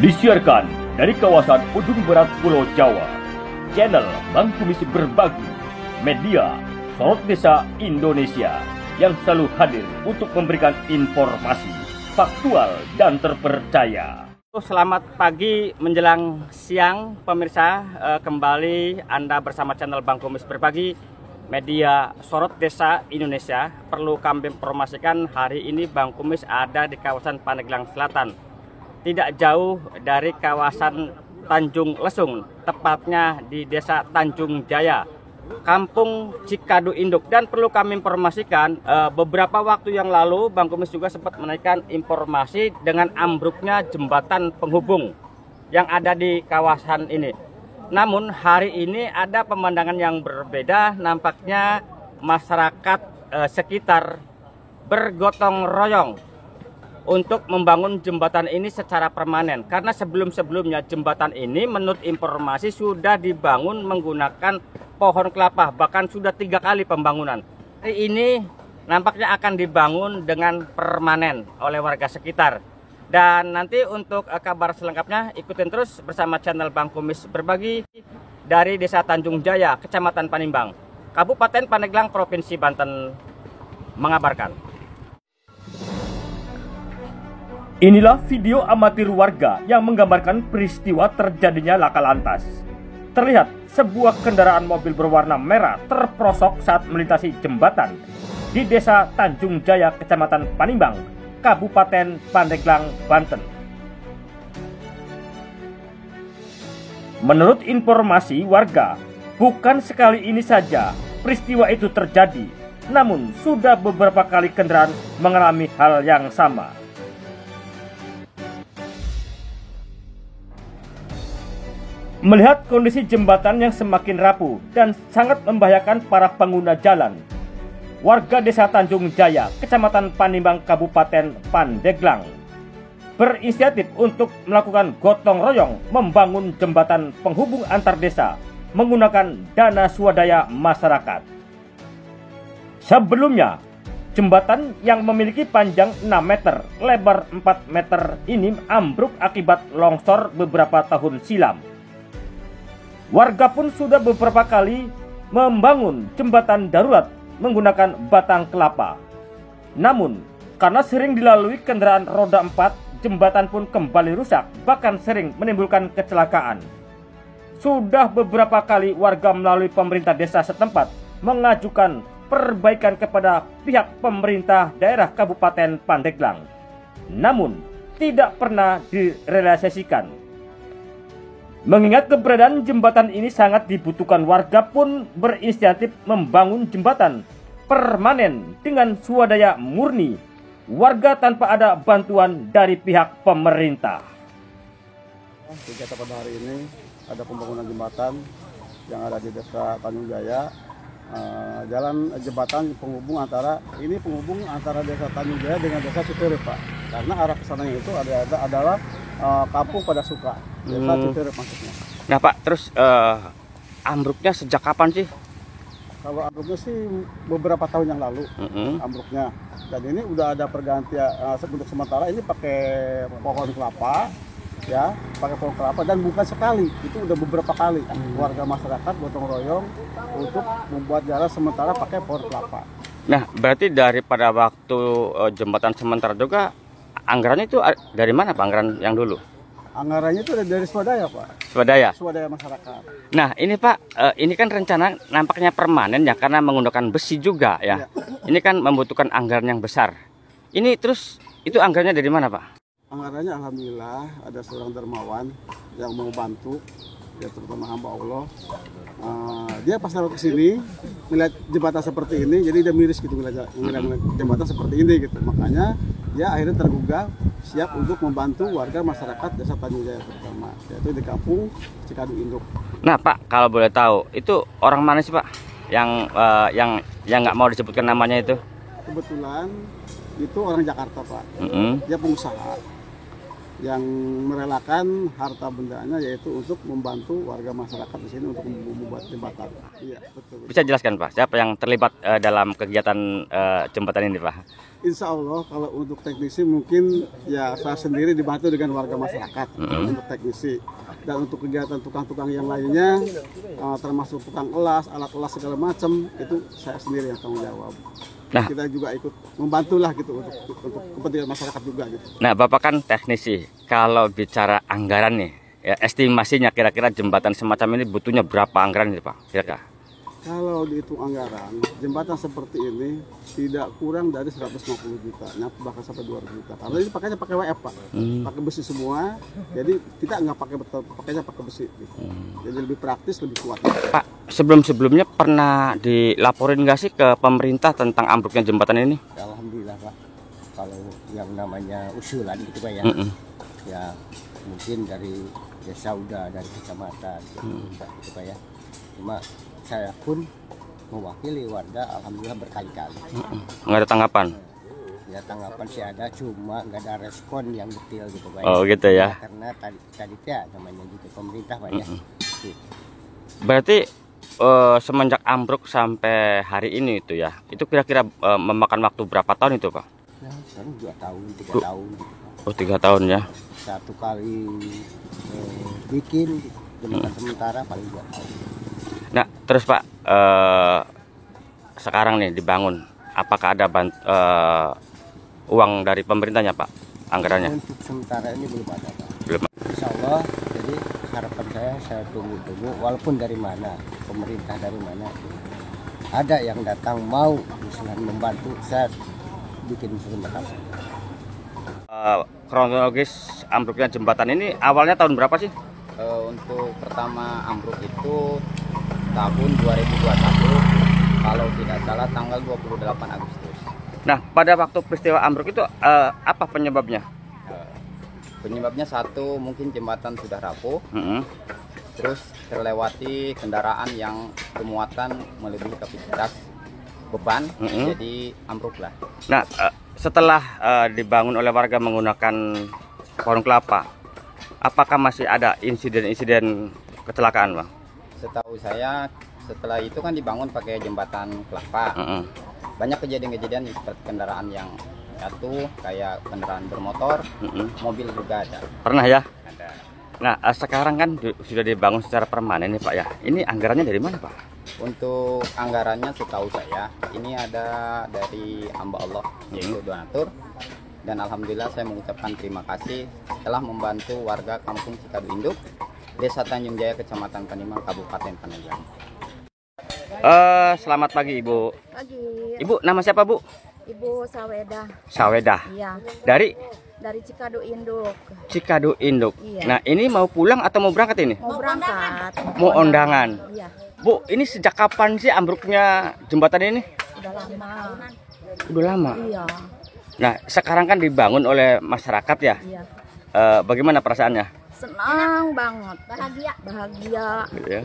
Disiarkan dari kawasan ujung barat Pulau Jawa, channel Bang Kumis Berbagi, media sorot desa Indonesia yang selalu hadir untuk memberikan informasi faktual dan terpercaya. Selamat pagi menjelang siang pemirsa, kembali Anda bersama channel Bang Kumis Berbagi, media sorot desa Indonesia. Perlu kami informasikan hari ini Bang Kumis ada di kawasan Pandeglang Selatan, tidak jauh dari kawasan Tanjung Lesung, tepatnya di desa Tanjung Jaya, Kampung Cikadu Induk. Dan perlu kami informasikan, beberapa waktu yang lalu Bang Kumis juga sempat menaikkan informasi dengan ambruknya jembatan penghubung yang ada di kawasan ini. Namun hari ini ada pemandangan yang berbeda. Nampaknya masyarakat sekitar bergotong royong untuk membangun jembatan ini secara permanen, karena sebelum-sebelumnya jembatan ini menurut informasi sudah dibangun menggunakan pohon kelapa, bahkan sudah 3 kali pembangunan. Hari ini nampaknya akan dibangun dengan permanen oleh warga sekitar. Dan nanti untuk kabar selengkapnya ikutin terus bersama channel Bang Kumis Berbagi dari Desa Tanjung Jaya, Kecamatan Panimbang, Kabupaten Pandeglang, Provinsi Banten mengabarkan. Inilah video amatir warga yang menggambarkan peristiwa terjadinya laka lantas. Terlihat sebuah kendaraan mobil berwarna merah terprosok saat melintasi jembatan di Desa Tanjung Jaya, Kecamatan Panimbang, Kabupaten Pandeglang, Banten. Menurut informasi warga, bukan sekali ini saja peristiwa itu terjadi, namun sudah beberapa kali kendaraan mengalami hal yang sama. Melihat kondisi jembatan yang semakin rapuh dan sangat membahayakan para pengguna jalan, warga Desa Tanjung Jaya, Kecamatan Panimbang, Kabupaten Pandeglang berinisiatif untuk melakukan gotong royong membangun jembatan penghubung antar desa menggunakan dana swadaya masyarakat. Sebelumnya, jembatan yang memiliki panjang 6 meter, lebar 4 meter ini ambruk akibat longsor beberapa tahun silam. Warga pun sudah beberapa kali membangun jembatan darurat menggunakan batang kelapa. Namun, karena sering dilalui kendaraan roda 4, jembatan pun kembali rusak, bahkan sering menimbulkan kecelakaan. Sudah beberapa kali warga melalui pemerintah desa setempat mengajukan perbaikan kepada pihak pemerintah daerah Kabupaten Pandeglang, namun tidak pernah direalisasikan. Mengingat keberadaan jembatan ini sangat dibutuhkan, warga pun berinisiatif membangun jembatan permanen dengan swadaya murni warga tanpa ada bantuan dari pihak pemerintah. Kegiatan pada hari ini ada pembangunan jembatan yang ada di Desa Tanjung Jaya, jalan jembatan penghubung antara Desa Tanjung Jaya dengan Desa Citerep, Pak. Karena arah kesananya itu adalah Kampung Pada Suka, Desa Citerep maksudnya. Nah Pak, terus ambruknya sejak kapan sih? Kalau ambruknya sih beberapa tahun yang lalu, ambruknya. Dan ini udah ada pergantian, untuk sementara ini pakai pohon kelapa, ya, pakai pohon kelapa, dan bukan sekali, itu udah beberapa kali warga masyarakat gotong royong untuk membuat jalan sementara pakai pohon kelapa. Nah, berarti daripada waktu jembatan sementara juga, anggarannya itu dari mana Pak, anggaran yang dulu? Anggarannya itu dari swadaya, Pak. Swadaya? Swadaya masyarakat. Nah ini Pak, ini kan rencana nampaknya permanen ya, karena menggunakan besi juga ya. Ini kan membutuhkan anggaran yang besar. Ini terus, itu anggarannya dari mana Pak? Anggarannya alhamdulillah ada seorang dermawan yang mau bantu, ya terutama hamba Allah. Dia pas lewat ke sini melihat jembatan seperti ini, jadi dia miris gitu melihat jembatan seperti ini gitu. Makanya dia akhirnya tergugah, siap untuk membantu warga masyarakat Desa Tanjung Jaya terutama, yaitu di Kampung Cikadu Induk. Nah Pak, kalau boleh tahu, itu orang mana sih Pak yang nggak mau disebutkan namanya itu? Kebetulan itu orang Jakarta, Pak. Dia pengusaha. yang merelakan harta bendanya yaitu untuk membantu warga masyarakat di sini untuk membuat jembatan. Iya, betul. Bisa jelaskan Pak, siapa yang terlibat dalam kegiatan jembatan ini Pak? Insya Allah kalau untuk teknisi mungkin ya saya sendiri dibantu dengan warga masyarakat untuk teknisi, dan untuk kegiatan tukang-tukang yang lainnya termasuk tukang elas, alat elas segala macam itu saya sendiri yang tanggung jawab. Nah, kita juga ikut membantulah gitu untuk kepentingan masyarakat juga gitu. Nah, Bapak kan teknisi. Kalau bicara anggaran nih, ya, estimasinya kira-kira jembatan semacam ini butuhnya berapa anggaran nih Pak? Kira-kira? Kalau dihitung anggaran, jembatan seperti ini tidak kurang dari 150 juta, bahkan sampai 200 juta. Karena ini pakainya pakai WF Pak, pakai besi semua. Jadi kita nggak pakai beton, pakainya pakai besi. Gitu. Jadi lebih praktis, lebih kuat. Pak, sebelum-sebelumnya pernah dilaporin nggak sih ke pemerintah tentang ambruknya jembatan ini? Alhamdulillah Pak. Kalau yang namanya usulan gitu Pak ya, ya mungkin dari desa udah, dari kecamatan gitu Pak ya. Cuma saya pun mewakili warga, alhamdulillah berkali-kali. Nggak ada tanggapan? Ya tanggapan sih ada, cuma nggak ada respon yang detail gitu Pak. Oh gitu ya. Karena tadi ya namanya gitu pemerintah Pak ya. Gitu. Berarti semenjak ambruk sampai hari ini itu ya, itu kira-kira memakan waktu berapa tahun itu Pak? Ya, sekarang 2 tahun, 3 tahun. Gitu. Oh 3 tahun ya. Satu kali bikin jembatan sementara paling 2 tahun. Nah, terus Pak, sekarang nih dibangun, apakah ada uang dari pemerintahnya Pak, anggarannya? Untuk sementara ini belum ada Pak. Belum. Insya Allah, jadi harapan saya tunggu-tunggu, walaupun dari mana, pemerintah dari mana, ada yang datang mau misalnya membantu, saya bikin jembatan. Kronologis ambruknya jembatan ini awalnya tahun berapa sih? Untuk pertama ambruk itu tahun 2021, kalau tidak salah tanggal 28 Agustus. Nah, pada waktu peristiwa ambruk itu apa penyebabnya? Penyebabnya satu, mungkin jembatan sudah rapuh, terus terlewati kendaraan yang bermuatan melebihi kapasitas beban, jadi ambruklah. Nah, setelah dibangun oleh warga menggunakan pohon kelapa, apakah masih ada insiden-insiden kecelakaan Bang? Setahu saya setelah itu kan dibangun pakai jembatan kelapa. Banyak kejadian-kejadian seperti kendaraan yang jatuh, kayak kendaraan bermotor, mobil juga ada. Pernah ya? Ada. Nah, sekarang kan sudah dibangun secara permanen nih Pak ya. Ini anggarannya dari mana Pak? Untuk anggarannya setahu saya ini ada dari hamba Allah, yaitu donatur. Dan alhamdulillah saya mengucapkan terima kasih telah membantu warga Kampung Cikadu Induk, Desa Tanjung Jaya, Kecamatan Panimang, Kabupaten Pandeglang. Selamat pagi Ibu. Pagi. Ibu nama siapa Bu? Ibu Sawedah. Sawedah. Iya. Dari Cikadu Induk. Cikadu Induk. Iya. Nah, ini mau pulang atau mau berangkat ini? Mau berangkat. Mau undangan. Iya. Bu, ini sejak kapan sih ambruknya jembatan ini? Udah lama. Udah lama. Iya. Nah, sekarang kan dibangun oleh masyarakat ya. Iya. Bagaimana perasaannya? Senang banget. Bahagia. Gitu ya.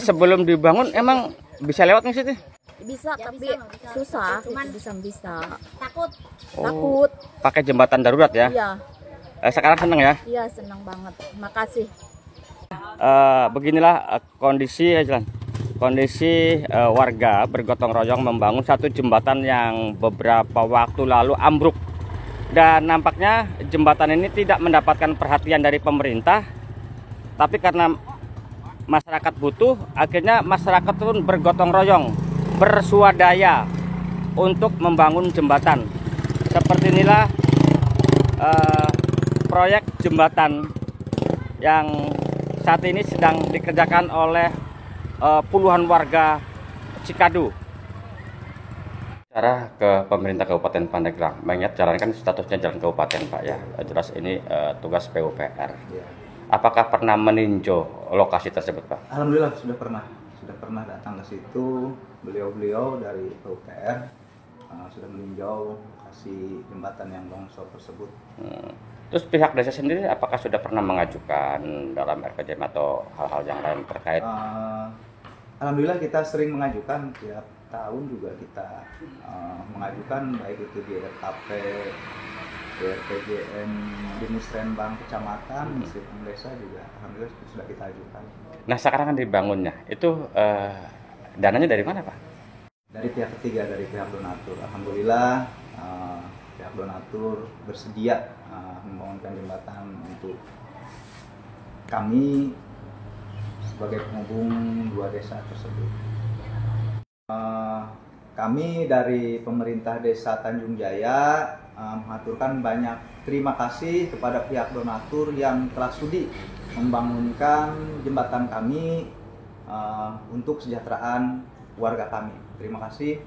Sebelum dibangun emang bisa lewat nggak sih? Bisa tapi susah. Bisa. Takut. Pakai jembatan darurat ya? Iya. Sekarang seneng ya? Iya, senang banget. Makasih. Beginilah kondisi warga bergotong royong membangun satu jembatan yang beberapa waktu lalu ambruk, dan nampaknya jembatan ini tidak mendapatkan perhatian dari pemerintah, tapi karena masyarakat butuh, akhirnya masyarakat pun bergotong royong, bersuadaya untuk membangun jembatan. Seperti inilah proyek jembatan yang saat ini sedang dikerjakan oleh puluhan warga Cikadu. Cara ke pemerintah Kabupaten Pandeglang, mengingat jalan kan statusnya jalan kabupaten Pak ya, jelas ini tugas PUPR. Apakah pernah meninjau lokasi tersebut Pak? Alhamdulillah sudah pernah datang ke situ. Beliau dari PUPR sudah meninjau lokasi jembatan yang longsor tersebut. Terus pihak desa sendiri apakah sudah pernah mengajukan dalam RKJM atau hal-hal yang lain terkait? Alhamdulillah kita sering mengajukan, tiap tahun juga kita mengajukan, baik itu di RKP, BRPJM Dinas Renbang Kecamatan, Muslim Desa juga alhamdulillah sudah kita ajukan. Nah sekarang kan dibangunnya, itu dananya dari mana Pak? Dari pihak ketiga, dari pihak donatur. Alhamdulillah pihak donatur bersedia membangunkan jembatan untuk kami sebagai penghubung dua desa tersebut. Kami dari pemerintah desa Tanjung Jaya mengaturkan banyak terima kasih kepada pihak donatur yang telah sudi membangunkan jembatan kami untuk kesejahteraan warga kami. Terima kasih.